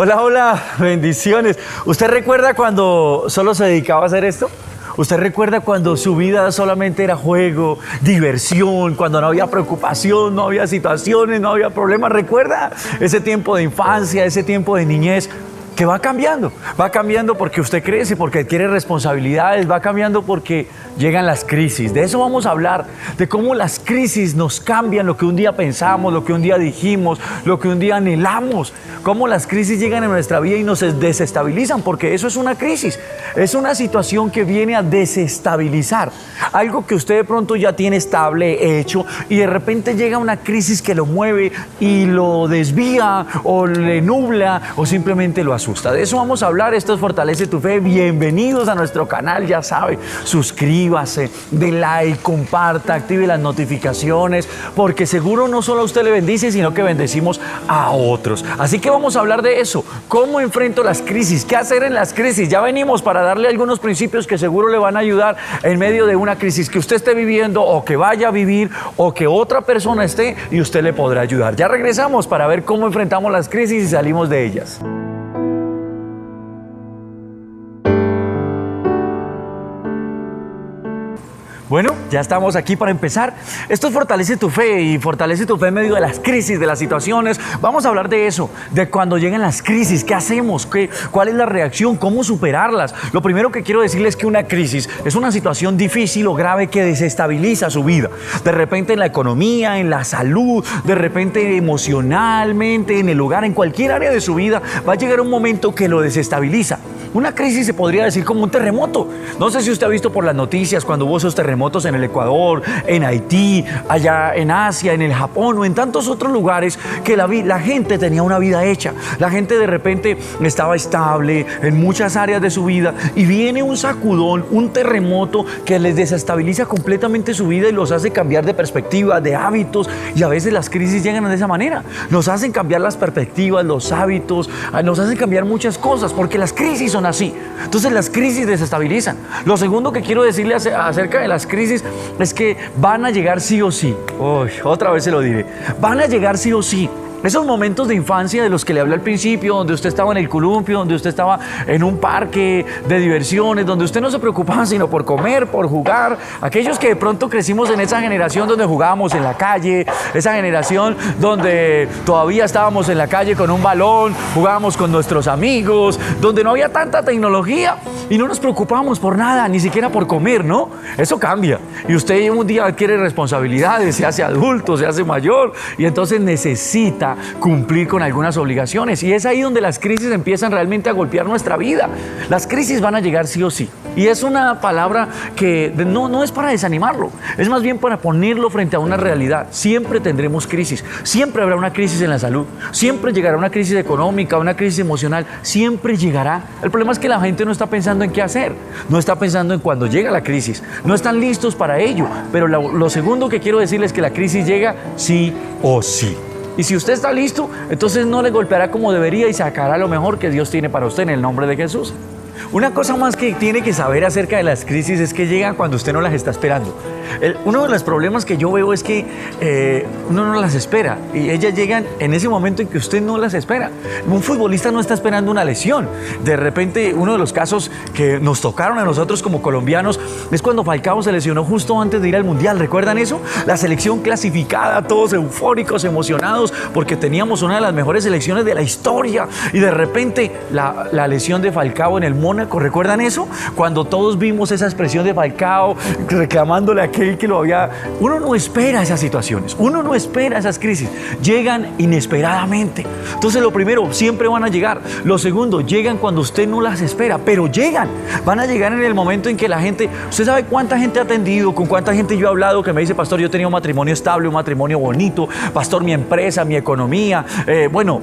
Hola, hola, bendiciones. ¿Usted recuerda cuando solo se dedicaba a hacer esto? ¿Usted recuerda cuando su vida solamente era juego, diversión, cuando no había preocupación, no había situaciones, no había problemas? ¿Recuerda ese tiempo de infancia, ese tiempo de niñez? Que va cambiando porque usted crece, porque adquiere responsabilidades, va cambiando porque llegan las crisis. De eso vamos a hablar, de cómo las crisis nos cambian lo que un día pensamos, lo que un día dijimos, lo que un día anhelamos, cómo las crisis llegan en nuestra vida y nos desestabilizan, porque eso es una crisis, es una situación que viene a desestabilizar algo que usted de pronto ya tiene estable, hecho, y de repente llega una crisis que lo mueve y lo desvía o le nubla o simplemente lo asusta. De eso vamos a hablar. Esto es Fortalece tu Fe. Bienvenidos a nuestro canal, ya sabe, suscríbase, dé like, comparta, active las notificaciones, porque seguro no solo a usted le bendice, sino que bendecimos a otros. Así que vamos a hablar de eso, cómo enfrento las crisis, qué hacer en las crisis. Ya venimos para darle algunos principios que seguro le van a ayudar en medio de una crisis que usted esté viviendo o que vaya a vivir o que otra persona esté, y usted le podrá ayudar. Ya regresamos para ver cómo enfrentamos las crisis y salimos de ellas. Bueno, ya estamos aquí para empezar. Esto es Fortalece tu Fe, y fortalece tu fe en medio de las crisis, de las situaciones. Vamos a hablar de eso, de cuando llegan las crisis, qué hacemos, cuál es la reacción, cómo superarlas. Lo primero que quiero decirles es que una crisis es una situación difícil o grave que desestabiliza su vida. De repente en la economía, en la salud, de repente emocionalmente, en el hogar, en cualquier área de su vida, va a llegar un momento que lo desestabiliza. Una crisis se podría decir como un terremoto. No sé si usted ha visto por las noticias cuando hubo esos terremotos en el Ecuador, en Haití, allá en Asia, en el Japón o en tantos otros lugares que la gente tenía una vida hecha. La gente de repente estaba estable en muchas áreas de su vida y viene un sacudón, un terremoto que les desestabiliza completamente su vida y los hace cambiar de perspectiva, de hábitos, y a veces las crisis llegan de esa manera. Nos hacen cambiar las perspectivas, los hábitos, nos hacen cambiar muchas cosas porque las crisis son así. Entonces las crisis desestabilizan. Lo segundo que quiero decirle acerca de las crisis es que van a llegar sí o sí. Otra vez se lo diré. Van a llegar sí o sí. Esos momentos de infancia de los que le hablé al principio, donde usted estaba en el columpio, donde usted estaba en un parque de diversiones, donde usted no se preocupaba sino por comer, por jugar. Aquellos que de pronto crecimos en esa generación donde jugábamos en la calle, esa generación donde todavía estábamos en la calle con un balón, jugábamos con nuestros amigos, donde no había tanta tecnología y no nos preocupábamos por nada, ni siquiera por comer, ¿no? Eso cambia. Y usted un día adquiere responsabilidades, se hace adulto, se hace mayor, y entonces necesita cumplir con algunas obligaciones, y es ahí donde las crisis empiezan realmente a golpear nuestra vida. Las crisis van a llegar sí o sí, y es una palabra que no es para desanimarlo, es más bien para ponerlo frente a una realidad. Siempre tendremos crisis, siempre habrá una crisis en la salud, siempre llegará una crisis económica, una crisis emocional, siempre llegará. El problema es que la gente no está pensando en qué hacer, no está pensando en cuando llega la crisis, no están listos para ello. Pero lo segundo que quiero decirles es que la crisis llega sí o sí. Y si usted está listo, entonces no le golpeará como debería y sacará lo mejor que Dios tiene para usted en el nombre de Jesús. Una cosa más que tiene que saber acerca de las crisis es que llegan cuando usted no las está esperando. Uno de los problemas que yo veo es que uno no las espera y ellas llegan en ese momento en que usted no las espera. Un futbolista no está esperando una lesión. De repente, uno de los casos que nos tocaron a nosotros como colombianos es cuando Falcao se lesionó justo antes de ir al Mundial. ¿Recuerdan eso? La selección clasificada, todos eufóricos, emocionados, porque teníamos una de las mejores selecciones de la historia, y de repente la lesión de Falcao en el Mónaco. ¿Recuerdan eso? Cuando todos vimos esa expresión de Falcao reclamándole a aquel que lo había... Uno no espera esas situaciones, uno no espera esas crisis, llegan inesperadamente. Entonces lo primero, siempre van a llegar. Lo segundo, llegan cuando usted no las espera, pero llegan. Van a llegar en el momento en que la gente... ¿Usted sabe cuánta gente ha atendido, con cuánta gente yo he hablado que me dice: pastor, yo tenía un matrimonio estable, un matrimonio bonito, pastor, mi empresa, mi economía,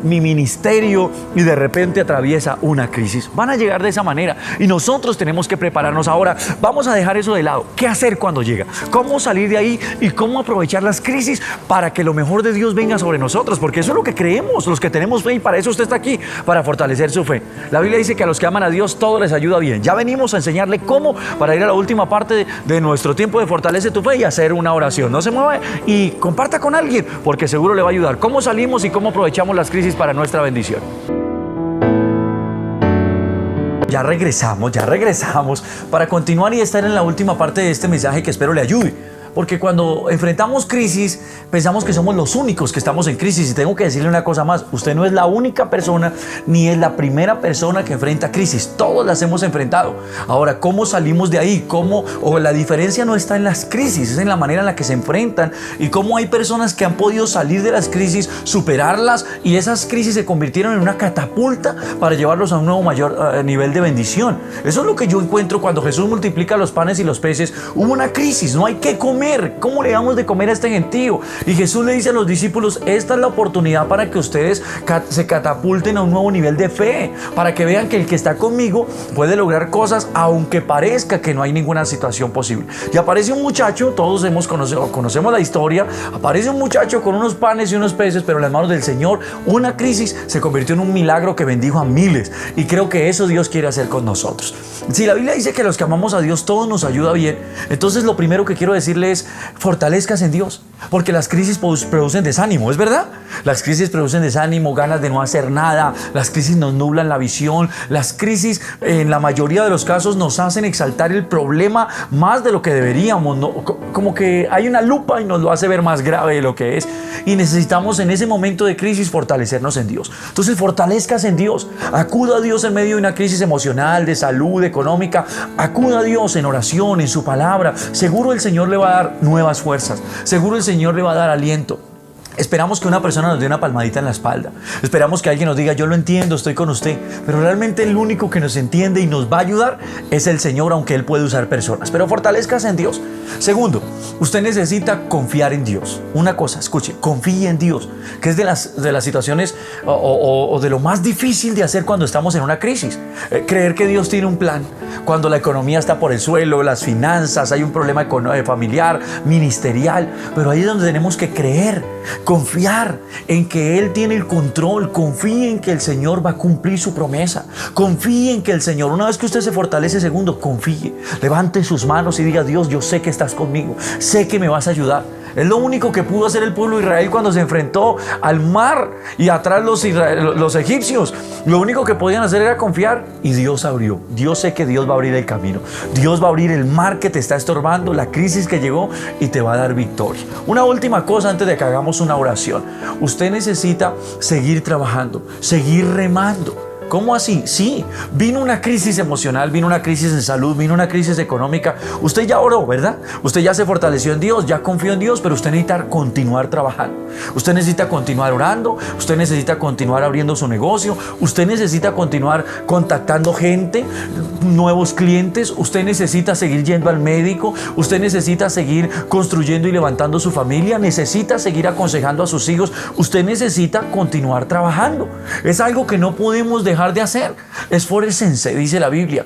mi ministerio, y de repente atraviesa una crisis? Van a llegar de esa manera y nosotros tenemos que prepararnos. Ahora vamos a dejar eso de lado. ¿Qué hacer cuando llega? ¿Cómo salir de ahí y cómo aprovechar las crisis para que lo mejor de Dios venga sobre nosotros? Porque eso es lo que creemos, los que tenemos fe, y para eso usted está aquí, para fortalecer su fe. La Biblia dice que a los que aman a Dios todo les ayuda bien. Ya venimos a enseñarle cómo, para ir a la última parte de nuestro tiempo de Fortalece tu Fe y hacer una oración. No se mueva y comparta con alguien, porque seguro le va a ayudar. ¿Cómo salimos y cómo aprovechamos las crisis para nuestra bendición? Ya regresamos para continuar y estar en la última parte de este mensaje que espero le ayude. Porque cuando enfrentamos crisis, pensamos que somos los únicos que estamos en crisis. Y tengo que decirle una cosa más, usted no es la única persona, ni es la primera persona que enfrenta crisis. Todos las hemos enfrentado. Ahora, ¿cómo salimos de ahí? La diferencia no está en las crisis, es en la manera en la que se enfrentan y cómo hay personas que han podido salir de las crisis, superarlas, y esas crisis se convirtieron en una catapulta para llevarlos a un nuevo mayor nivel de bendición. Eso es lo que yo encuentro cuando Jesús multiplica los panes y los peces. Hubo una crisis, no hay que comer. ¿Cómo le damos de comer a este gentío? Y Jesús le dice a los discípulos, esta es la oportunidad para que ustedes se catapulten a un nuevo nivel de fe, para que vean que el que está conmigo puede lograr cosas aunque parezca que no hay ninguna situación posible. Y aparece un muchacho, todos conocemos la historia, aparece un muchacho con unos panes y unos peces, pero en las manos del Señor una crisis se convirtió en un milagro que bendijo a miles, y creo que eso Dios quiere hacer con nosotros. Si la Biblia dice que los que amamos a Dios todo nos ayuda bien, entonces lo primero que quiero decirle es fortalezcas en Dios, porque las crisis producen desánimo, ¿es verdad? Las crisis producen desánimo, ganas de no hacer nada, las crisis nos nublan la visión, las crisis en la mayoría de los casos nos hacen exaltar el problema más de lo que deberíamos, ¿no? Como que hay una lupa y nos lo hace ver más grave de lo que es, y necesitamos en ese momento de crisis fortalecernos en Dios. Entonces fortalezcas en Dios, acuda a Dios en medio de una crisis emocional, de salud, económica, acuda a Dios en oración, en su palabra. Seguro el Señor le va a dar nuevas fuerzas, seguro el Señor le va a dar aliento. Esperamos que una persona nos dé una palmadita en la espalda, esperamos que alguien nos diga, yo lo entiendo, estoy con usted, pero realmente el único que nos entiende y nos va a ayudar es el Señor, aunque Él puede usar personas. Pero fortalezcas en Dios. Segundo, usted necesita confiar en Dios. Una cosa, escuche, confíe en Dios, que es de las situaciones o de lo más difícil de hacer cuando estamos en una crisis. Creer que Dios tiene un plan cuando la economía está por el suelo, las finanzas, hay un problema familiar, ministerial, pero ahí es donde tenemos que creer, confiar en que Él tiene el control, confíe en que el Señor va a cumplir su promesa, confíe en que el Señor, una vez que usted se fortalece, segundo, confíe, levante sus manos y diga, Dios, yo sé que estás conmigo, sé que me vas a ayudar. Es lo único que pudo hacer el pueblo de Israel cuando se enfrentó al mar y atrás los egipcios. Lo único que podían hacer era confiar, y Dios abrió. Dios sé que Dios va a abrir el camino. Dios va a abrir el mar que te está estorbando, la crisis que llegó, y te va a dar victoria. Una última cosa antes de que hagamos una oración. Usted necesita seguir trabajando, seguir remando. ¿Cómo así? Sí, vino una crisis emocional, vino una crisis en salud, vino una crisis económica. Usted ya oró, ¿verdad? Usted ya se fortaleció en Dios, ya confió en Dios, pero usted necesita continuar trabajando. Usted necesita continuar orando, usted necesita continuar abriendo su negocio, usted necesita continuar contactando gente, nuevos clientes, usted necesita seguir yendo al médico, usted necesita seguir construyendo y levantando su familia, necesita seguir aconsejando a sus hijos, usted necesita continuar trabajando. Es algo que no podemos dejar de hacer. Esfuércense, dice la Biblia,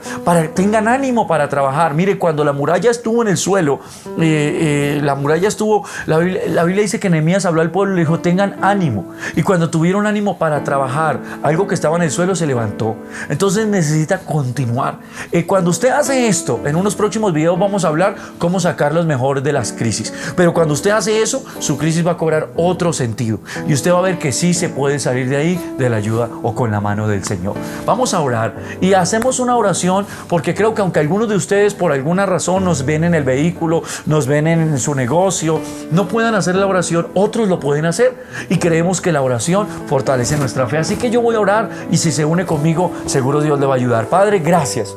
tengan ánimo para trabajar. Mire, cuando la muralla estuvo en el suelo, la Biblia dice que Nehemías habló al pueblo y le dijo, tengan ánimo. Y cuando tuvieron ánimo para trabajar, algo que estaba en el suelo se levantó. Entonces necesita continuar. Cuando usted hace esto, en unos próximos videos vamos a hablar cómo sacar los mejores de las crisis. Pero cuando usted hace eso, su crisis va a cobrar otro sentido. Y usted va a ver que sí se puede salir de ahí de la ayuda o con la mano del Señor. Vamos a orar y hacemos una oración, porque creo que aunque algunos de ustedes por alguna razón nos ven en el vehículo, nos ven en su negocio, no puedan hacer la oración, otros lo pueden hacer, y creemos que la oración fortalece nuestra fe. Así que yo voy a orar, y si se une conmigo, seguro Dios le va a ayudar. Padre, gracias.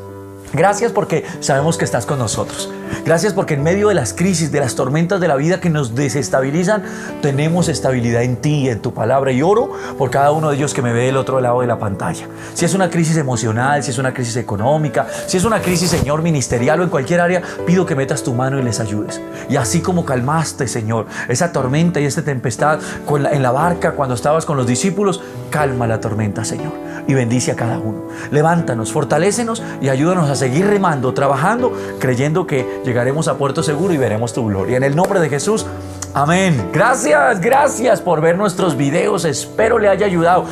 Gracias porque sabemos que estás con nosotros. Gracias porque en medio de las crisis, de las tormentas de la vida que nos desestabilizan, tenemos estabilidad en ti y en tu palabra. Y oro por cada uno de ellos que me ve del otro lado de la pantalla. Si es una crisis emocional, si es una crisis económica, si es una crisis, Señor, ministerial o en cualquier área, pido que metas tu mano y les ayudes. Y así como calmaste, Señor, esa tormenta y esta tempestad en la barca cuando estabas con los discípulos, calma la tormenta, Señor, y bendice a cada uno. Levántanos, fortalécenos y ayúdanos a seguir remando, trabajando, creyendo que llegaremos a puerto seguro y veremos tu gloria. En el nombre de Jesús, amén. Gracias por ver nuestros videos. Espero le haya ayudado.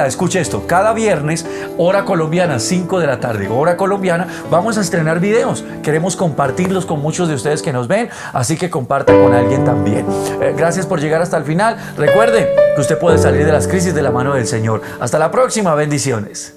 Escuche esto, cada viernes, hora colombiana, 5 de la tarde, hora colombiana, vamos a estrenar videos. Queremos compartirlos con muchos de ustedes que nos ven, así que comparta con alguien también. Gracias por llegar hasta el final. Recuerde que usted puede salir de las crisis de la mano del Señor. Hasta la próxima, bendiciones.